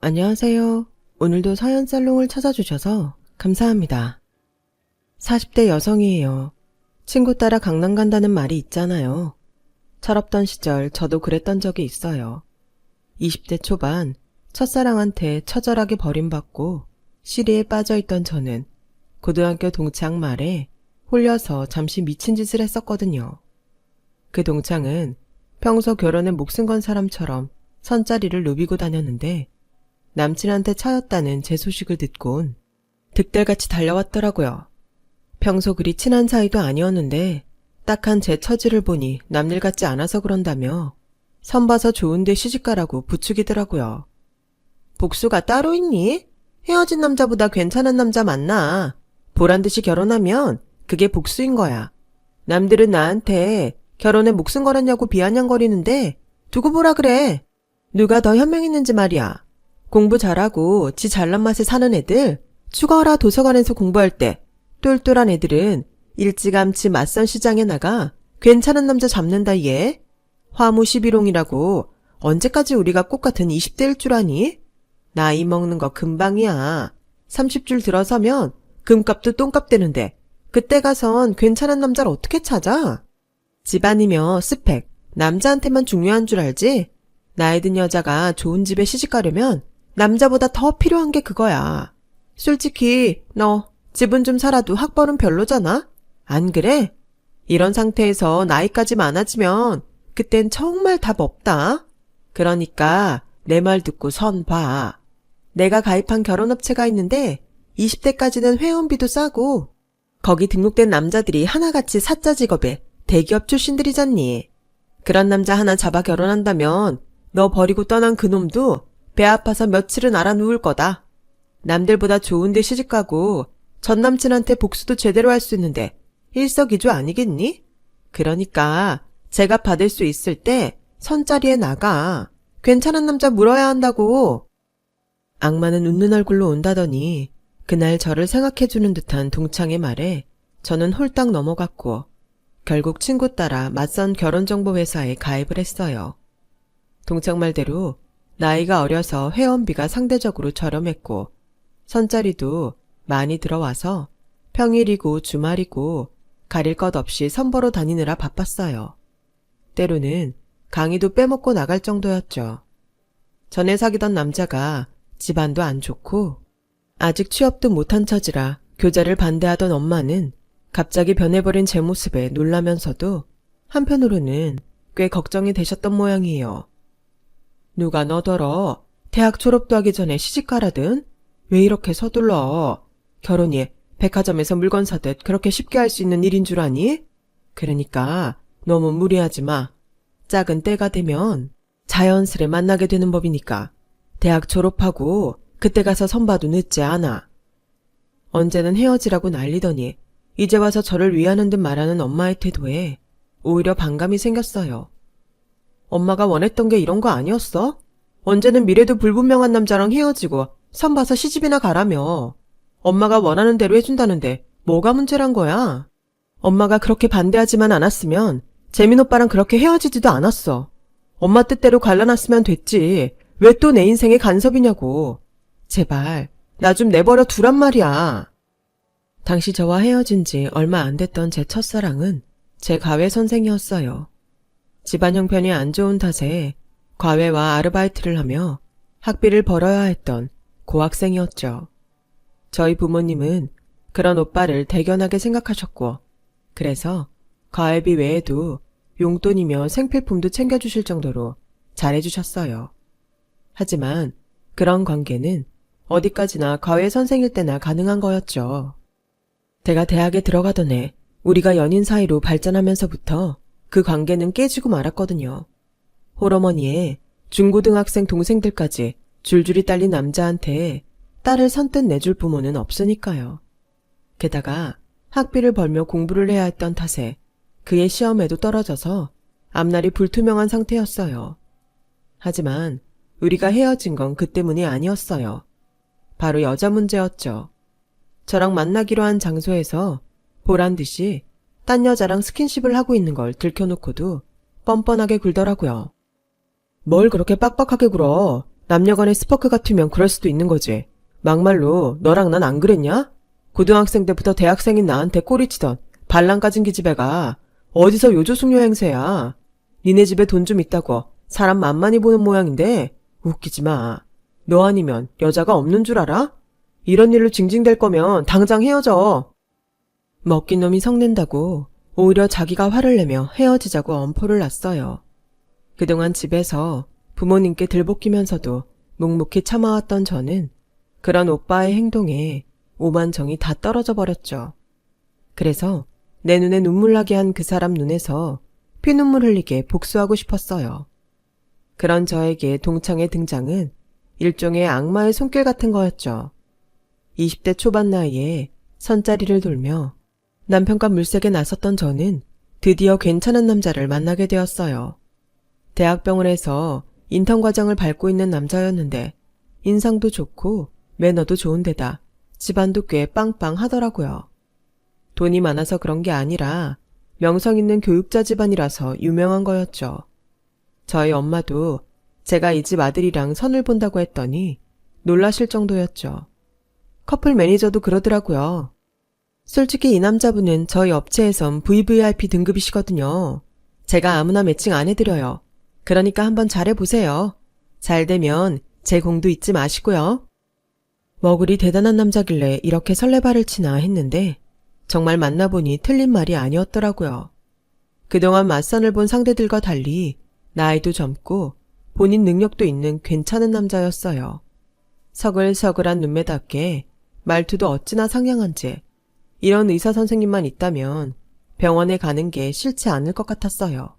안녕하세요. 오늘도 서연살롱을 찾아주셔서 감사합니다. 40대 여성이에요. 친구 따라 강남 간다는 말이 있잖아요. 철없던 시절 저도 그랬던 적이 있어요. 20대 초반 첫사랑한테 처절하게 버림받고 시리에 빠져있던 저는 고등학교 동창 말에 홀려서 잠시 미친 짓을 했었거든요. 그 동창은 평소 결혼에 목숨 건 사람처럼 선자리를 누비고 다녔는데 남친한테 차였다는 제 소식을 듣곤 득달같이 달려왔더라고요. 평소 그리 친한 사이도 아니었는데 딱한 제 처지를 보니 남일 같지 않아서 그런다며 선봐서 좋은데 시집가라고 부추기더라고요. 복수가 따로 있니? 헤어진 남자보다 괜찮은 남자 만나. 보란듯이 결혼하면 그게 복수인 거야. 남들은 나한테 결혼에 목숨 걸었냐고 비아냥거리는데 두고 보라 그래. 누가 더 현명 있는지 말이야. 공부 잘하고 지 잘난 맛에 사는 애들, 죽어라 도서관에서 공부할 때 똘똘한 애들은 일찌감치 맞선 시장에 나가 괜찮은 남자 잡는다 얘. 화무 시비롱이라고 언제까지 우리가 꽃같은 20대일 줄 아니? 나이 먹는 거 금방이야. 30줄 들어서면 금값도 똥값 되는데 그때 가선 괜찮은 남자를 어떻게 찾아? 집안이며 스펙, 남자한테만 중요한 줄 알지? 나이 든 여자가 좋은 집에 시집가려면 남자보다 더 필요한 게 그거야. 솔직히 너 집은 좀 살아도 학벌은 별로잖아? 안 그래? 이런 상태에서 나이까지 많아지면 그땐 정말 답 없다. 그러니까 내 말 듣고 선 봐. 내가 가입한 결혼업체가 있는데 20대까지는 회원비도 싸고 거기 등록된 남자들이 하나같이 사짜 직업에 대기업 출신들이잖니. 그런 남자 하나 잡아 결혼한다면 너 버리고 떠난 그놈도 배 아파서 며칠은 알아 누울 거다. 남들보다 좋은데 시집가고 전 남친한테 복수도 제대로 할 수 있는데 일석이조 아니겠니? 그러니까 제가 받을 수 있을 때 선자리에 나가. 괜찮은 남자 물어야 한다고. 악마는 웃는 얼굴로 온다더니 그날 저를 생각해주는 듯한 동창의 말에 저는 홀딱 넘어갔고 결국 친구 따라 맞선 결혼정보회사에 가입을 했어요. 동창 말대로 나이가 어려서 회원비가 상대적으로 저렴했고 선자리도 많이 들어와서 평일이고 주말이고 가릴 것 없이 선보러 다니느라 바빴어요. 때로는 강의도 빼먹고 나갈 정도였죠. 전에 사귀던 남자가 집안도 안 좋고 아직 취업도 못한 처지라 교자를 반대하던 엄마는 갑자기 변해버린 제 모습에 놀라면서도 한편으로는 꽤 걱정이 되셨던 모양이에요. 누가 너더러 대학 졸업도 하기 전에 시집가라든? 왜 이렇게 서둘러? 결혼이 백화점에서 물건 사듯 그렇게 쉽게 할 수 있는 일인 줄 아니? 그러니까 너무 무리하지 마. 작은 때가 되면 자연스레 만나게 되는 법이니까 대학 졸업하고 그때 가서 선봐도 늦지 않아. 언제는 헤어지라고 난리더니 이제 와서 저를 위하는 듯 말하는 엄마의 태도에 오히려 반감이 생겼어요. 엄마가 원했던 게 이런 거 아니었어? 언제는 미래도 불분명한 남자랑 헤어지고 선봐서 시집이나 가라며. 엄마가 원하는 대로 해준다는데 뭐가 문제란 거야? 엄마가 그렇게 반대하지만 않았으면 재민 오빠랑 그렇게 헤어지지도 않았어. 엄마 뜻대로 갈라놨으면 됐지. 왜 또 내 인생에 간섭이냐고. 제발 나 좀 내버려 두란 말이야. 당시 저와 헤어진 지 얼마 안 됐던 제 첫사랑은 제 과외 선생이었어요. 집안 형편이 안 좋은 탓에 과외와 아르바이트를 하며 학비를 벌어야 했던 고학생이었죠. 저희 부모님은 그런 오빠를 대견하게 생각하셨고 그래서 과외비 외에도 용돈이며 생필품도 챙겨주실 정도로 잘해주셨어요. 하지만 그런 관계는 어디까지나 과외 선생일 때나 가능한 거였죠. 제가 대학에 들어가던 해 우리가 연인 사이로 발전하면서부터 그 관계는 깨지고 말았거든요. 홀어머니에 중고등학생 동생들까지 줄줄이 딸린 남자한테 딸을 선뜻 내줄 부모는 없으니까요. 게다가 학비를 벌며 공부를 해야 했던 탓에 그의 시험에도 떨어져서 앞날이 불투명한 상태였어요. 하지만 우리가 헤어진 건 그 때문이 아니었어요. 바로 여자 문제였죠. 저랑 만나기로 한 장소에서 보란듯이 딴 여자랑 스킨십을 하고 있는 걸 들켜놓고도 뻔뻔하게 굴더라고요. 뭘 그렇게 빡빡하게 굴어. 남녀간의 스퍼크 같으면 그럴 수도 있는 거지. 막말로 너랑 난 안 그랬냐? 고등학생 때부터 대학생인 나한테 꼬리치던 발랑 까진 기집애가 어디서 요조숙녀 행세야. 니네 집에 돈 좀 있다고 사람 만만히 보는 모양인데 웃기지 마. 너 아니면 여자가 없는 줄 알아? 이런 일로 징징댈 거면 당장 헤어져. 먹긴 놈이 성낸다고 오히려 자기가 화를 내며 헤어지자고 엄포를 놨어요. 그동안 집에서 부모님께 들볶이면서도 묵묵히 참아왔던 저는 그런 오빠의 행동에 오만정이 다 떨어져 버렸죠. 그래서 내 눈에 눈물 나게 한 그 사람 눈에서 피눈물 흘리게 복수하고 싶었어요. 그런 저에게 동창의 등장은 일종의 악마의 손길 같은 거였죠. 20대 초반 나이에 선자리를 돌며 남편과 물색에 나섰던 저는 드디어 괜찮은 남자를 만나게 되었어요. 대학병원에서 인턴 과정을 밟고 있는 남자였는데 인상도 좋고 매너도 좋은 데다 집안도 꽤 빵빵하더라고요. 돈이 많아서 그런 게 아니라 명성 있는 교육자 집안이라서 유명한 거였죠. 저희 엄마도 제가 이 집 아들이랑 선을 본다고 했더니 놀라실 정도였죠. 커플 매니저도 그러더라고요. 솔직히 이 남자분은 저희 업체에선 VVIP 등급이시거든요. 제가 아무나 매칭 안 해드려요. 그러니까 한번 잘해보세요. 잘 되면 제 공도 잊지 마시고요. 뭐 그리 대단한 남자길래 이렇게 설레발을 치나 했는데 정말 만나보니 틀린 말이 아니었더라고요. 그동안 맞선을 본 상대들과 달리 나이도 젊고 본인 능력도 있는 괜찮은 남자였어요. 서글서글한 눈매답게 말투도 어찌나 상냥한지 이런 의사 선생님만 있다면 병원에 가는 게 싫지 않을 것 같았어요.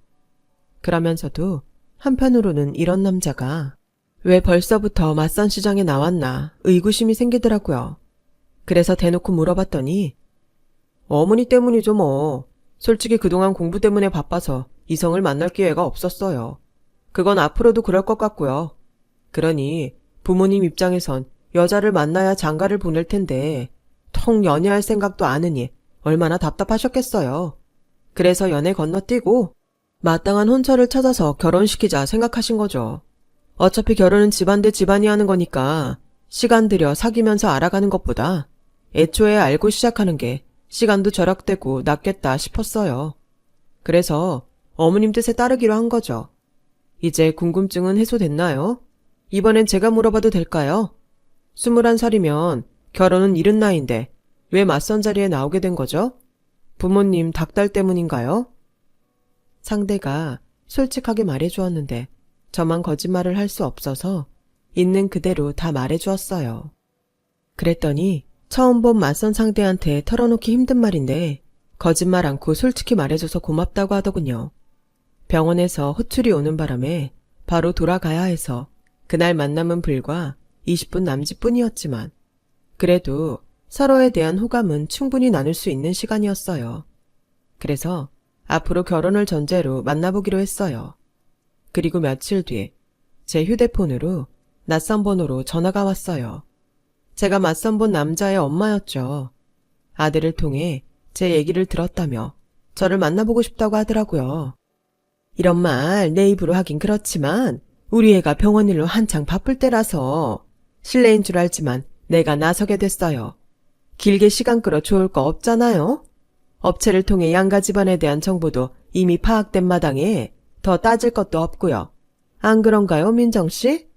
그러면서도 한편으로는 이런 남자가 왜 벌써부터 맞선 시장에 나왔나 의구심이 생기더라고요. 그래서 대놓고 물어봤더니 어머니 때문이죠 뭐. 솔직히 그동안 공부 때문에 바빠서 이성을 만날 기회가 없었어요. 그건 앞으로도 그럴 것 같고요. 그러니 부모님 입장에선 여자를 만나야 장가를 보낼 텐데 통 연애할 생각도 안 하니 얼마나 답답하셨겠어요. 그래서 연애 건너뛰고 마땅한 혼처를 찾아서 결혼시키자 생각하신 거죠. 어차피 결혼은 집안 대 집안이 하는 거니까 시간 들여 사귀면서 알아가는 것보다 애초에 알고 시작하는 게 시간도 절약되고 낫겠다 싶었어요. 그래서 어머님 뜻에 따르기로 한 거죠. 이제 궁금증은 해소됐나요? 이번엔 제가 물어봐도 될까요? 21살이면 결혼은 이른 나이인데 왜 맞선 자리에 나오게 된 거죠? 부모님 닭달 때문인가요? 상대가 솔직하게 말해주었는데 저만 거짓말을 할 수 없어서 있는 그대로 다 말해주었어요. 그랬더니 처음 본 맞선 상대한테 털어놓기 힘든 말인데 거짓말 않고 솔직히 말해줘서 고맙다고 하더군요. 병원에서 호출이 오는 바람에 바로 돌아가야 해서 그날 만남은 불과 20분 남짓뿐이었지만 그래도 서로에 대한 호감은 충분히 나눌 수 있는 시간이었어요. 그래서 앞으로 결혼을 전제로 만나보기로 했어요. 그리고 며칠 뒤 제 휴대폰으로 낯선 번호로 전화가 왔어요. 제가 맞선 본 남자의 엄마였죠. 아들을 통해 제 얘기를 들었다며 저를 만나보고 싶다고 하더라고요. 이런 말 내 입으로 하긴 그렇지만 우리 애가 병원 일로 한창 바쁠 때라서 실례인 줄 알지만 내가 나서게 됐어요. 길게 시간 끌어 좋을 거 없잖아요. 업체를 통해 양가 집안에 대한 정보도 이미 파악된 마당에 더 따질 것도 없고요. 안 그런가요, 민정씨?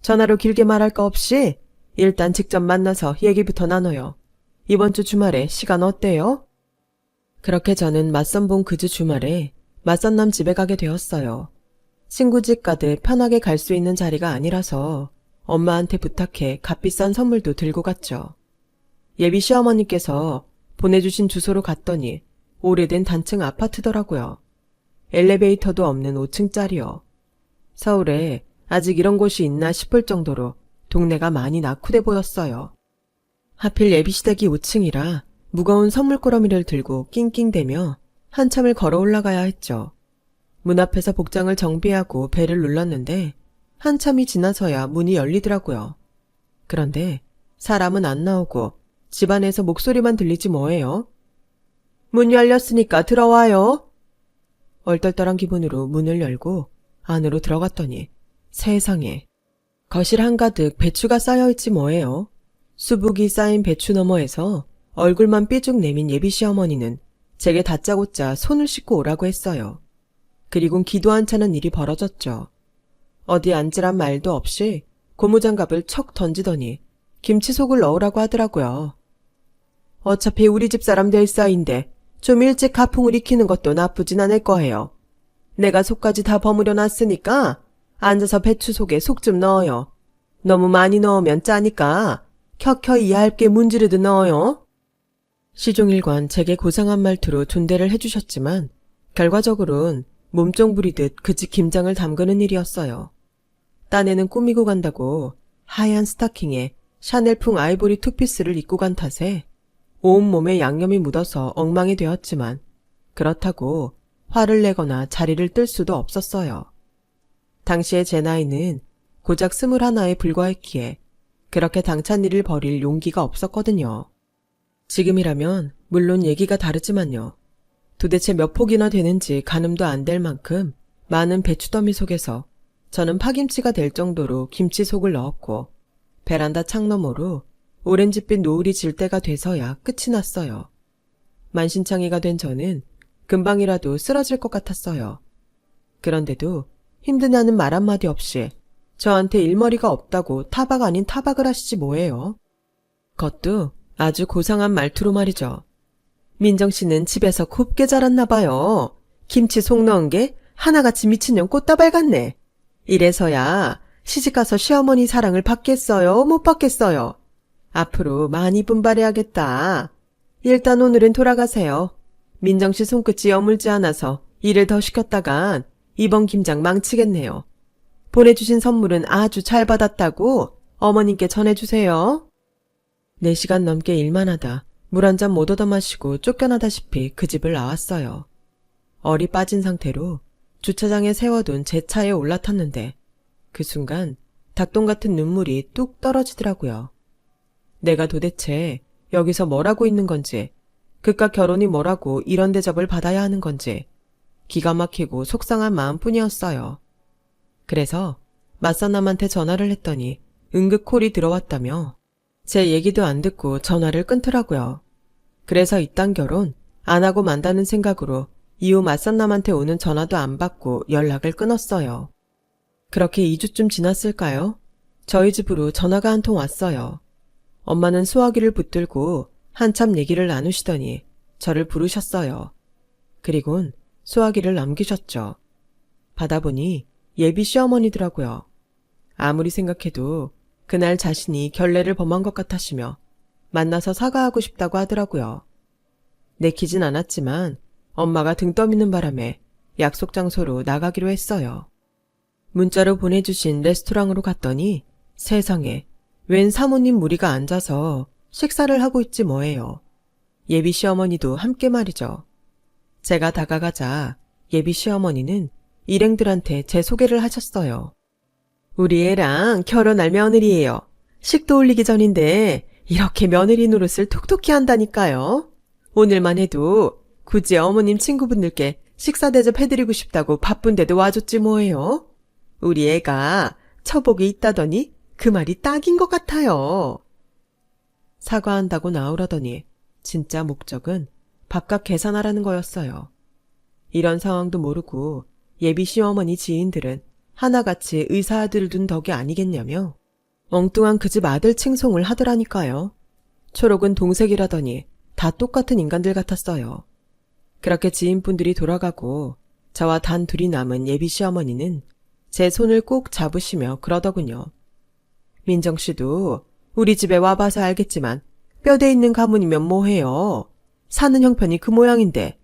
전화로 길게 말할 거 없이 일단 직접 만나서 얘기부터 나눠요. 이번 주 주말에 시간 어때요? 그렇게 저는 맞선 본 그 주 주말에 맞선남 집에 가게 되었어요. 친구 집 가듯 편하게 갈 수 있는 자리가 아니라서 엄마한테 부탁해 값비싼 선물도 들고 갔죠. 예비 시어머니께서 보내주신 주소로 갔더니 오래된 단층 아파트더라고요. 엘리베이터도 없는 5층짜리요. 서울에 아직 이런 곳이 있나 싶을 정도로 동네가 많이 낙후돼 보였어요. 하필 예비시댁이 5층이라 무거운 선물꾸러미를 들고 낑낑대며 한참을 걸어 올라가야 했죠. 문 앞에서 복장을 정비하고 벨을 눌렀는데 한참이 지나서야 문이 열리더라고요. 그런데 사람은 안 나오고 집안에서 목소리만 들리지 뭐예요. 문 열렸으니까 들어와요. 얼떨떨한 기분으로 문을 열고 안으로 들어갔더니 세상에 거실 한가득 배추가 쌓여있지 뭐예요. 수북이 쌓인 배추 너머에서 얼굴만 삐죽 내민 예비 시어머니는 제게 다짜고짜 손을 씻고 오라고 했어요. 그리곤 기도 안 차는 일이 벌어졌죠. 어디 앉으란 말도 없이 고무장갑을 척 던지더니 김치속을 넣으라고 하더라고요. 어차피 우리 집 사람 될 사이인데 좀 일찍 가풍을 익히는 것도 나쁘진 않을 거예요. 내가 속까지 다 버무려 놨으니까 앉아서 배추 속에 속 좀 넣어요. 너무 많이 넣으면 짜니까 켜켜이 얇게 문지르듯 넣어요. 시종일관 제게 고상한 말투로 존대를 해주셨지만 결과적으로는 몸종 부리듯 그지 김장을 담그는 일이었어요. 딴에는 꾸미고 간다고 하얀 스타킹에 샤넬풍 아이보리 투피스를 입고 간 탓에 온몸에 양념이 묻어서 엉망이 되었지만 그렇다고 화를 내거나 자리를 뜰 수도 없었어요. 당시에 제 나이는 고작 21에 불과했기에 그렇게 당찬 일을 벌일 용기가 없었거든요. 지금이라면 물론 얘기가 다르지만요. 도대체 몇 폭이나 되는지 가늠도 안 될 만큼 많은 배추더미 속에서 저는 파김치가 될 정도로 김치속을 넣었고 베란다 창너머로 오렌지빛 노을이 질 때가 돼서야 끝이 났어요. 만신창이가 된 저는 금방이라도 쓰러질 것 같았어요. 그런데도 힘드냐는 말 한마디 없이 저한테 일머리가 없다고 타박 아닌 타박을 하시지 뭐예요. 그것도 아주 고상한 말투로 말이죠. 민정씨는 집에서 곱게 자랐나 봐요. 김치 속 넣은 게 하나같이 미친년 꽃다발 같네. 이래서야 시집가서 시어머니 사랑을 받겠어요? 못 받겠어요? 앞으로 많이 분발해야겠다. 일단 오늘은 돌아가세요. 민정씨 손끝이 여물지 않아서 일을 더 시켰다간 이번 김장 망치겠네요. 보내주신 선물은 아주 잘 받았다고 어머님께 전해주세요. 4시간 넘게 일만 하다 물 한 잔 못 얻어 마시고 쫓겨나다시피 그 집을 나왔어요. 얼이 빠진 상태로 주차장에 세워둔 제 차에 올라탔는데 그 순간 닭똥 같은 눈물이 뚝 떨어지더라고요. 내가 도대체 여기서 뭘 하고 있는 건지, 그깟 결혼이 뭐라고 이런 대접을 받아야 하는 건지 기가 막히고 속상한 마음뿐이었어요. 그래서 맞선남한테 전화를 했더니 응급 콜이 들어왔다며 제 얘기도 안 듣고 전화를 끊더라고요. 그래서 이딴 결혼 안 하고 만다는 생각으로 이후 맞선남한테 오는 전화도 안 받고 연락을 끊었어요. 그렇게 2주쯤 지났을까요? 저희 집으로 전화가 한 통 왔어요. 엄마는 수화기를 붙들고 한참 얘기를 나누시더니 저를 부르셨어요. 그리곤 수화기를 남기셨죠. 받아보니 예비 시어머니더라고요. 아무리 생각해도 그날 자신이 결례를 범한 것 같으시며 만나서 사과하고 싶다고 하더라고요. 내키진 않았지만 엄마가 등 떠미는 바람에 약속 장소로 나가기로 했어요. 문자로 보내주신 레스토랑으로 갔더니 세상에 웬 사모님 무리가 앉아서 식사를 하고 있지 뭐예요. 예비 시어머니도 함께 말이죠. 제가 다가가자 예비 시어머니는 일행들한테 제 소개를 하셨어요. 우리 애랑 결혼할 며느리예요. 식도 올리기 전인데 이렇게 며느리 노릇을 톡톡히 한다니까요. 오늘만 해도 굳이 어머님 친구분들께 식사 대접해드리고 싶다고 바쁜데도 와줬지 뭐예요. 우리 애가 처복이 있다더니 그 말이 딱인 것 같아요. 사과한다고 나오라더니 진짜 목적은 밥값 계산하라는 거였어요. 이런 상황도 모르고 예비 시어머니 지인들은 하나같이 의사 아들을 둔 덕이 아니겠냐며 엉뚱한 그 집 아들 칭송을 하더라니까요. 초록은 동색이라더니 다 똑같은 인간들 같았어요. 그렇게 지인분들이 돌아가고 저와 단 둘이 남은 예비 시어머니는 제 손을 꼭 잡으시며 그러더군요. 민정씨도 우리 집에 와봐서 알겠지만 뼈대 있는 가문이면 뭐해요. 사는 형편이 그 모양인데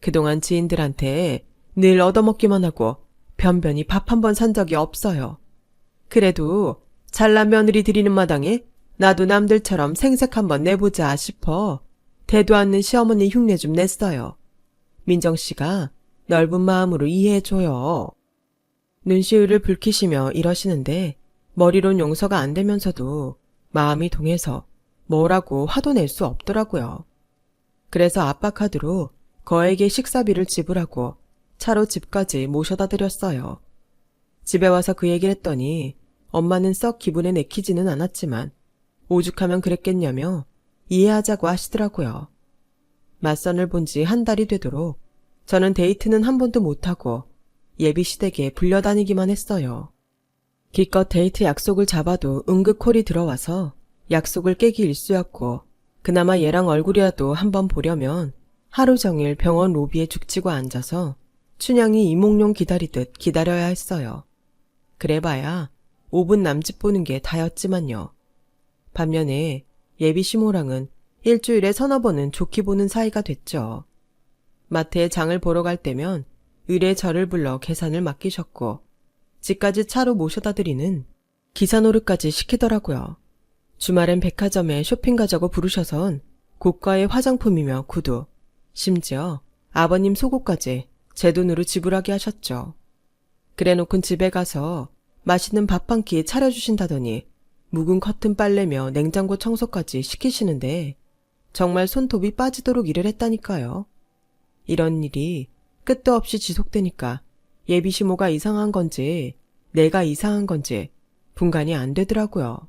그동안 지인들한테 늘 얻어먹기만 하고 변변히 밥 한 번 산 적이 없어요. 그래도 잘난 며느리 드리는 마당에 나도 남들처럼 생색 한번 내보자 싶어 대도 않는 시어머니 흉내 좀 냈어요. 민정씨가 넓은 마음으로 이해해줘요. 눈시울을 붉히시며 이러시는데 머리론 용서가 안 되면서도 마음이 동해서 뭐라고 화도 낼 수 없더라고요. 그래서 아빠카드로 거액의 식사비를 지불하고 차로 집까지 모셔다 드렸어요. 집에 와서 그 얘기를 했더니 엄마는 썩 기분에 내키지는 않았지만 오죽하면 그랬겠냐며 이해하자고 하시더라고요. 맞선을 본 지 한 달이 되도록 저는 데이트는 한 번도 못하고 예비 시댁에 불려다니기만 했어요. 기껏 데이트 약속을 잡아도 응급콜이 들어와서 약속을 깨기 일쑤였고 그나마 얘랑 얼굴이라도 한번 보려면 하루 종일 병원 로비에 죽치고 앉아서 춘향이 이몽룡 기다리듯 기다려야 했어요. 그래봐야 5분 남짓 보는 게 다였지만요. 반면에 예비 시모랑은 일주일에 서너 번은 좋게 보는 사이가 됐죠. 마트에 장을 보러 갈 때면 의뢰 저를 불러 계산을 맡기셨고 집까지 차로 모셔다 드리는 기사 노릇까지 시키더라고요. 주말엔 백화점에 쇼핑 가자고 부르셔선 고가의 화장품이며 구두, 심지어 아버님 속옷까지 제 돈으로 지불하게 하셨죠. 그래놓곤 집에 가서 맛있는 밥 한 끼 차려주신다더니 묵은 커튼 빨래며 냉장고 청소까지 시키시는데 정말 손톱이 빠지도록 일을 했다니까요. 이런 일이 끝도 없이 지속되니까 예비 시모가 이상한 건지 내가 이상한 건지 분간이 안 되더라고요.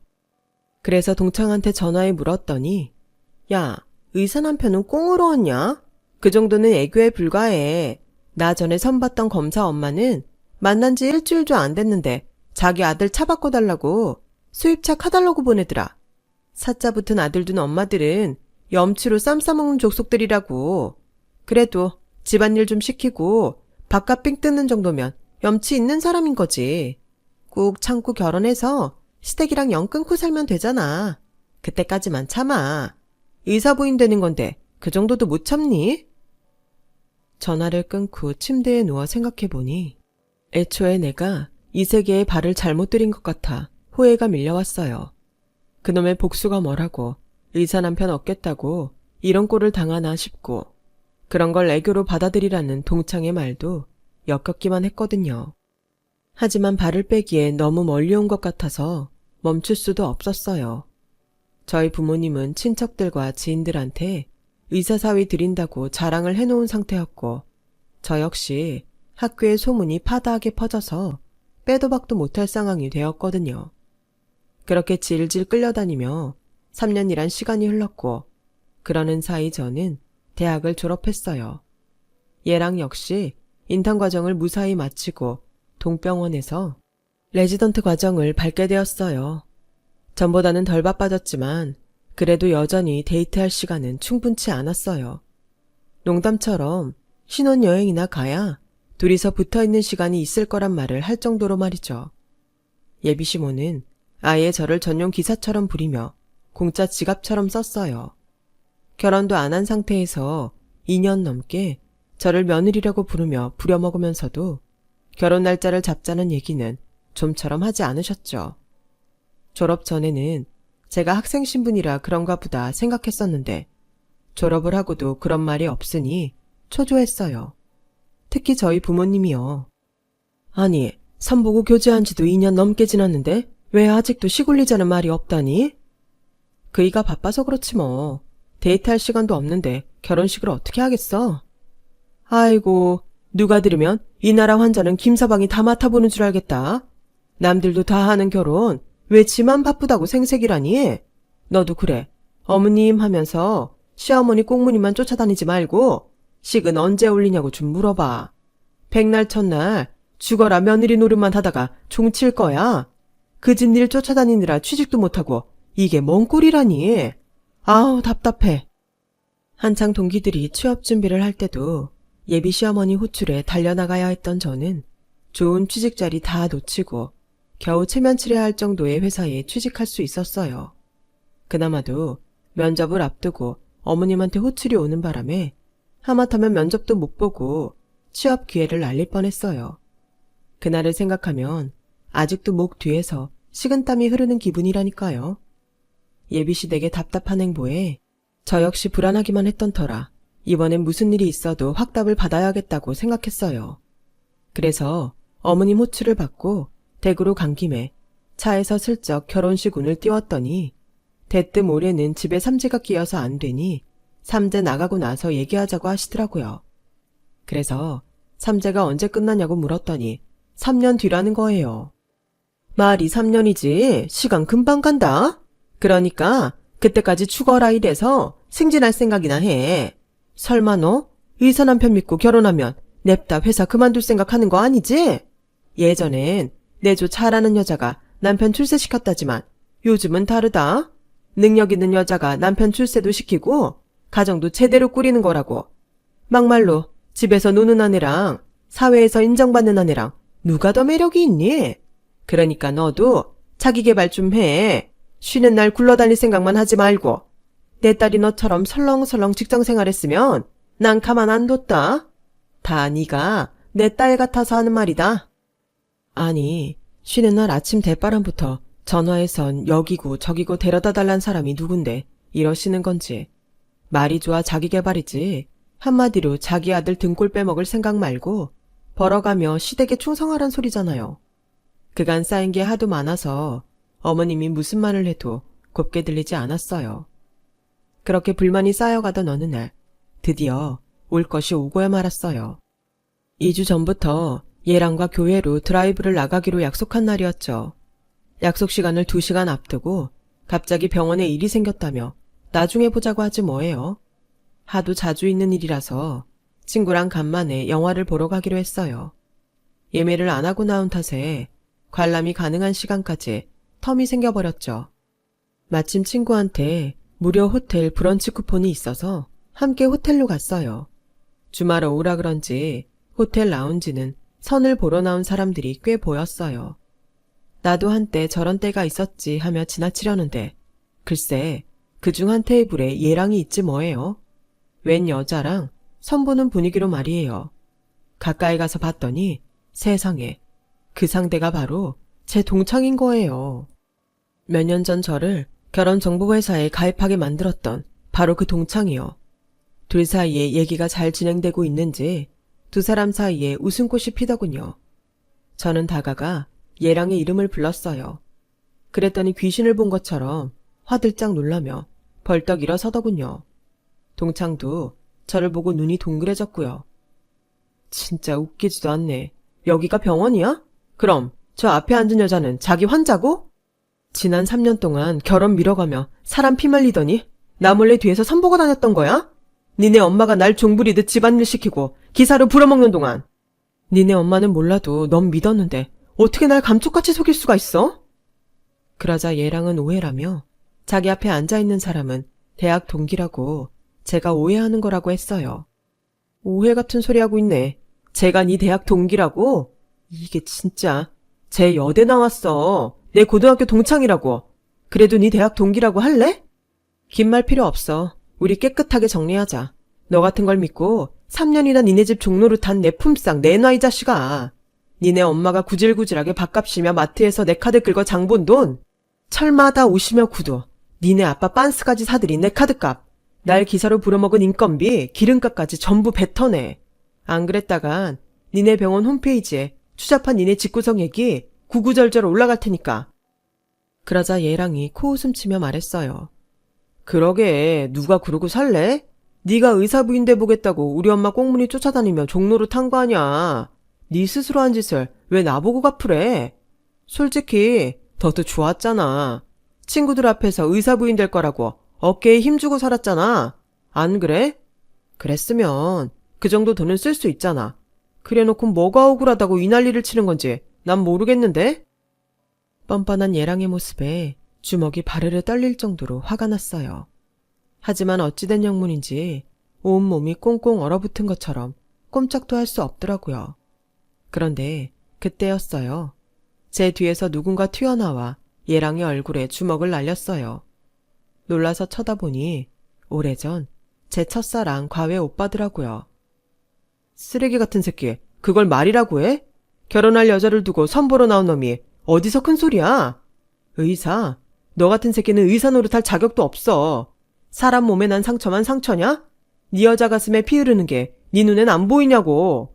그래서 동창한테 전화해 물었더니 야, 의사 남편은 꽁으로 왔냐? 그 정도는 애교에 불과해. 나 전에 선봤던 검사 엄마는 만난 지 일주일도 안 됐는데 자기 아들 차 바꿔달라고 수입차 카달로그 보내더라. 사자 붙은 아들 둔 엄마들은 염치로 쌈 싸먹는 족속들이라고. 그래도 집안일 좀 시키고 밥값 삥 뜯는 정도면 염치 있는 사람인 거지. 꾹 참고 결혼해서 시댁이랑 영 끊고 살면 되잖아. 그때까지만 참아. 의사 부인 되는 건데 그 정도도 못 참니? 전화를 끊고 침대에 누워 생각해보니 애초에 내가 이 세계에 발을 잘못 들인 것 같아 후회가 밀려왔어요. 그놈의 복수가 뭐라고 의사 남편 얻겠다고 이런 꼴을 당하나 싶고 그런 걸 애교로 받아들이라는 동창의 말도 역겹기만 했거든요. 하지만 발을 빼기에 너무 멀리 온 것 같아서 멈출 수도 없었어요. 저희 부모님은 친척들과 지인들한테 의사사위 드린다고 자랑을 해놓은 상태였고 저 역시 학교에 소문이 파다하게 퍼져서 빼도 박도 못할 상황이 되었거든요. 그렇게 질질 끌려다니며 3년이란 시간이 흘렀고 그러는 사이 저는 대학을 졸업했어요. 얘랑 역시 인턴 과정을 무사히 마치고 동병원에서 레지던트 과정을 밟게 되었어요. 전보다는 덜 바빠졌지만 그래도 여전히 데이트할 시간은 충분치 않았어요. 농담처럼 신혼여행이나 가야 둘이서 붙어있는 시간이 있을 거란 말을 할 정도로 말이죠. 예비시모는 아예 저를 전용 기사처럼 부리며 공짜 지갑처럼 썼어요. 결혼도 안 한 상태에서 2년 넘게 저를 며느리라고 부르며 부려먹으면서도 결혼 날짜를 잡자는 얘기는 좀처럼 하지 않으셨죠. 졸업 전에는 제가 학생 신분이라 그런가 보다 생각했었는데 졸업을 하고도 그런 말이 없으니 초조했어요. 특히 저희 부모님이요. 아니, 선보고 교제한 지도 2년 넘게 지났는데 왜 아직도 시골리자는 말이 없다니? 그이가 바빠서 그렇지 뭐. 데이트할 시간도 없는데 결혼식을 어떻게 하겠어? 아이고, 누가 들으면 이 나라 환자는 김서방이 다 맡아보는 줄 알겠다. 남들도 다 하는 결혼 왜 지만 바쁘다고 생색이라니? 너도 그래. 어머님 하면서 시어머니 꽁무니만 쫓아다니지 말고 식은 언제 올리냐고 좀 물어봐. 백날 첫날 죽어라 며느리 노릇만 하다가 종칠 거야. 그 집 일 쫓아다니느라 취직도 못하고 이게 뭔 꼴이라니. 아우 답답해. 한창 동기들이 취업 준비를 할 때도 예비 시어머니 호출에 달려나가야 했던 저는 좋은 취직 자리 다 놓치고 겨우 체면치레 할 정도의 회사에 취직할 수 있었어요. 그나마도 면접을 앞두고 어머님한테 호출이 오는 바람에 하마터면 면접도 못 보고 취업 기회를 날릴 뻔했어요. 그날을 생각하면 아직도 목 뒤에서 식은땀이 흐르는 기분이라니까요. 예비시댁의 답답한 행보에 저 역시 불안하기만 했던 터라 이번엔 무슨 일이 있어도 확답을 받아야겠다고 생각했어요. 그래서 어머님 호출을 받고 댁으로 간 김에 차에서 슬쩍 결혼식 운을 띄웠더니 대뜸 올해는 집에 삼재가 끼어서 안 되니 삼재 나가고 나서 얘기하자고 하시더라고요. 그래서 삼재가 언제 끝나냐고 물었더니 3년 뒤라는 거예요. 말이 3년이지 시간 금방 간다. 그러니까 그때까지 죽어라 이래서 승진할 생각이나 해. 설마 너 의사 남편 믿고 결혼하면 냅다 회사 그만둘 생각하는 거 아니지? 예전엔 내조 잘하는 여자가 남편 출세시켰다지만 요즘은 다르다. 능력 있는 여자가 남편 출세도 시키고 가정도 제대로 꾸리는 거라고. 막말로 집에서 노는 아내랑 사회에서 인정받는 아내랑 누가 더 매력이 있니? 그러니까 너도 자기 개발 좀 해. 쉬는 날 굴러다닐 생각만 하지 말고. 내 딸이 너처럼 설렁설렁 직장 생활했으면 난 가만 안 뒀다. 다 네가 내 딸 같아서 하는 말이다. 아니, 쉬는 날 아침 대바람부터 전화해선 여기고 저기고 데려다 달란 사람이 누군데 이러시는 건지. 말이 좋아 자기 개발이지. 한마디로 자기 아들 등골 빼먹을 생각 말고 벌어가며 시댁에 충성하란 소리잖아요. 그간 쌓인 게 하도 많아서 어머님이 무슨 말을 해도 곱게 들리지 않았어요. 그렇게 불만이 쌓여가던 어느 날 드디어 올 것이 오고야 말았어요. 2주 전부터 얘랑과 교회로 드라이브를 나가기로 약속한 날이었죠. 약속 시간을 2시간 앞두고 갑자기 병원에 일이 생겼다며 나중에 보자고 하지 뭐예요. 하도 자주 있는 일이라서 친구랑 간만에 영화를 보러 가기로 했어요. 예매를 안 하고 나온 탓에 관람이 가능한 시간까지 텀이 생겨버렸죠. 마침 친구한테 무료 호텔 브런치 쿠폰이 있어서 함께 호텔로 갔어요. 주말에 오라 그런지 호텔 라운지는 선을 보러 나온 사람들이 꽤 보였어요. 나도 한때 저런 때가 있었지 하며 지나치려는데 글쎄 그중 한 테이블에 얘랑이 있지 뭐예요. 웬 여자랑 선보는 분위기로 말이에요. 가까이 가서 봤더니 세상에 그 상대가 바로 제 동창인 거예요. 몇 년 전 저를 결혼정보회사에 가입하게 만들었던 바로 그 동창이요. 둘 사이에 얘기가 잘 진행되고 있는지 두 사람 사이에 웃음꽃이 피더군요. 저는 다가가 얘랑의 이름을 불렀어요. 그랬더니 귀신을 본 것처럼 화들짝 놀라며 벌떡 일어서더군요. 동창도 저를 보고 눈이 동그래졌고요. 진짜 웃기지도 않네. 여기가 병원이야? 그럼 저 앞에 앉은 여자는 자기 환자고? 지난 3년 동안 결혼 미뤄가며 사람 피말리더니 나 몰래 뒤에서 선보고 다녔던 거야? 니네 엄마가 날 종부리듯 집안일 시키고 기사로 불어먹는 동안. 니네 엄마는 몰라도 넌 믿었는데 어떻게 날 감쪽같이 속일 수가 있어? 그러자 얘랑은 오해라며 자기 앞에 앉아있는 사람은 대학 동기라고 제가 오해하는 거라고 했어요. 오해 같은 소리 하고 있네. 제가 네 대학 동기라고? 이게 진짜. 쟤 여대 나왔어. 내 고등학교 동창이라고. 그래도 네 대학 동기라고 할래? 긴 말 필요 없어. 우리 깨끗하게 정리하자. 너 같은 걸 믿고 3년이나 니네 집 종로를 탄 내 품삯 내놔 이 자식아. 니네 엄마가 구질구질하게 밥값 쉬며 마트에서 내 카드 긁어 장 본 돈. 철마다 오시며 구두. 니네 아빠 빤스까지 사들인 내 카드값. 날 기사로 불어먹은 인건비, 기름값까지 전부 뱉어내. 안 그랬다간 니네 병원 홈페이지에 추잡한 니네 집구석 얘기 구구절절 올라갈 테니까. 그러자 얘랑이 코웃음치며 말했어요. 그러게 누가 그러고 살래? 네가 의사부인 돼 보겠다고 우리 엄마 꽁무니 쫓아다니며 종로로 탄 거 아냐. 네 스스로 한 짓을 왜 나보고 갚으래? 솔직히 너도 좋았잖아. 친구들 앞에서 의사부인 될 거라고 어깨에 힘주고 살았잖아. 안 그래? 그랬으면 그 정도 돈은 쓸 수 있잖아. 그래놓고 뭐가 억울하다고 이 난리를 치는 건지 난 모르겠는데? 뻔뻔한 얘랑의 모습에 주먹이 바르르 떨릴 정도로 화가 났어요. 하지만 어찌된 영문인지 온몸이 꽁꽁 얼어붙은 것처럼 꼼짝도 할 수 없더라고요. 그런데 그때였어요. 제 뒤에서 누군가 튀어나와 얘랑의 얼굴에 주먹을 날렸어요. 놀라서 쳐다보니 오래전 제 첫사랑 과외 오빠더라고요. 쓰레기 같은 새끼, 그걸 말이라고 해? 결혼할 여자를 두고 선보러 나온 놈이 어디서 큰 소리야? 의사? 너 같은 새끼는 의사 노릇할 자격도 없어. 사람 몸에 난 상처만 상처냐? 네 여자 가슴에 피 흐르는 게 네 눈엔 안 보이냐고.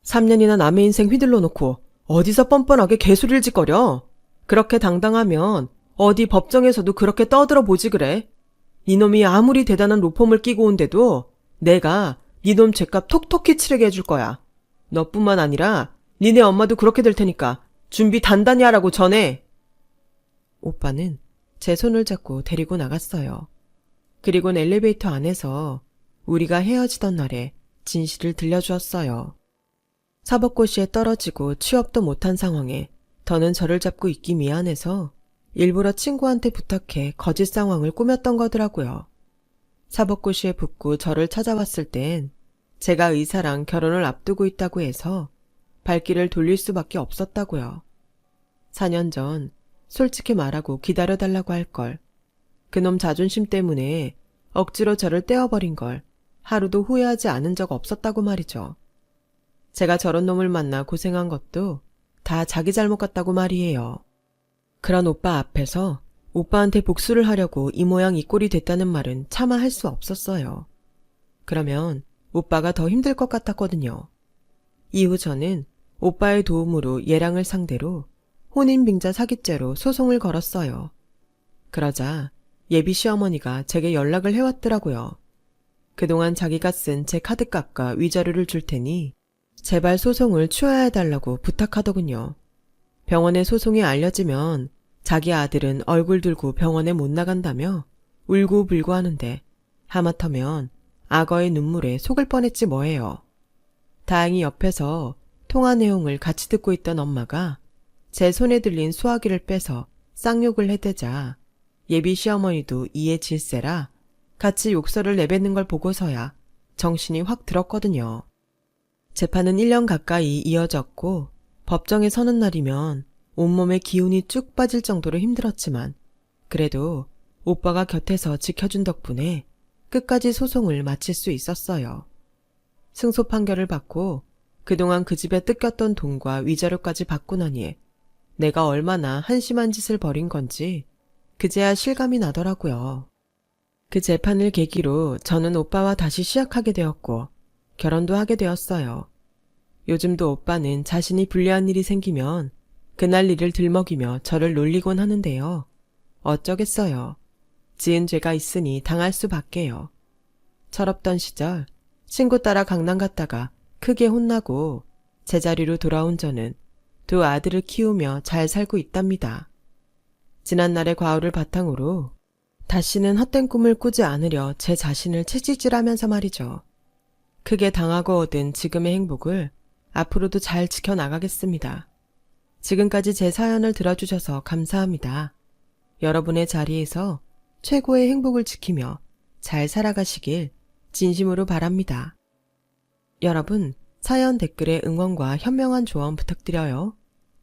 3년이나 남의 인생 휘둘러 놓고 어디서 뻔뻔하게 개소리를 짓거려. 그렇게 당당하면 어디 법정에서도 그렇게 떠들어 보지 그래. 이놈이 아무리 대단한 로펌을 끼고 온데도 내가 니놈 죄값 톡톡히 치르게 해줄 거야. 너뿐만 아니라 니네 엄마도 그렇게 될 테니까 준비 단단히 하라고 전해! 오빠는 제 손을 잡고 데리고 나갔어요. 그리곤 엘리베이터 안에서 우리가 헤어지던 날에 진실을 들려주었어요. 사법고시에 떨어지고 취업도 못한 상황에 더는 저를 잡고 있기 미안해서 일부러 친구한테 부탁해 거짓 상황을 꾸몄던 거더라고요. 사법고시에 붙고 저를 찾아왔을 땐 제가 의사랑 결혼을 앞두고 있다고 해서 발길을 돌릴 수밖에 없었다고요. 4년 전 솔직히 말하고 기다려달라고 할 걸, 그놈 자존심 때문에 억지로 저를 떼어버린 걸 하루도 후회하지 않은 적 없었다고 말이죠. 제가 저런 놈을 만나 고생한 것도 다 자기 잘못 같다고 말이에요. 그런 오빠 앞에서 오빠한테 복수를 하려고 이 모양 이 꼴이 됐다는 말은 차마 할 수 없었어요. 그러면 오빠가 더 힘들 것 같았거든요. 이후 저는 오빠의 도움으로 얘랑을 상대로 혼인빙자 사기죄로 소송을 걸었어요. 그러자 예비 시어머니가 제게 연락을 해왔더라고요. 그동안 자기가 쓴 제 카드값과 위자료를 줄 테니 제발 소송을 취하해달라고 부탁하더군요. 병원에 소송이 알려지면 자기 아들은 얼굴 들고 병원에 못 나간다며 울고불고 하는데 하마터면 악어의 눈물에 속을 뻔했지 뭐예요. 다행히 옆에서 통화 내용을 같이 듣고 있던 엄마가 제 손에 들린 수화기를 빼서 쌍욕을 해대자 예비 시어머니도 이에 질세라 같이 욕설을 내뱉는 걸 보고서야 정신이 확 들었거든요. 재판은 1년 가까이 이어졌고 법정에 서는 날이면 온몸에 기운이 쭉 빠질 정도로 힘들었지만 그래도 오빠가 곁에서 지켜준 덕분에 끝까지 소송을 마칠 수 있었어요. 승소 판결을 받고 그동안 그 집에 뜯겼던 돈과 위자료까지 받고 나니 내가 얼마나 한심한 짓을 벌인 건지 그제야 실감이 나더라고요. 그 재판을 계기로 저는 오빠와 다시 시작하게 되었고 결혼도 하게 되었어요. 요즘도 오빠는 자신이 불리한 일이 생기면 그날 일을 들먹이며 저를 놀리곤 하는데요. 어쩌겠어요. 지은 죄가 있으니 당할 수밖에요. 철없던 시절 친구 따라 강남 갔다가 크게 혼나고 제자리로 돌아온 저는 두 아들을 키우며 잘 살고 있답니다. 지난날의 과오를 바탕으로 다시는 헛된 꿈을 꾸지 않으려 제 자신을 채찍질하면서 말이죠. 크게 당하고 얻은 지금의 행복을 앞으로도 잘 지켜나가겠습니다. 지금까지 제 사연을 들어주셔서 감사합니다. 여러분의 자리에서 최고의 행복을 지키며 잘 살아가시길 진심으로 바랍니다. 여러분, 사연 댓글에 응원과 현명한 조언 부탁드려요.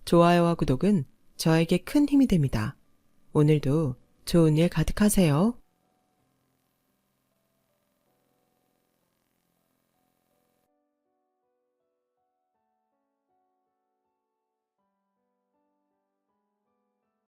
좋아요와 구독은 저에게 큰 힘이 됩니다. 오늘도 좋은 일 가득하세요.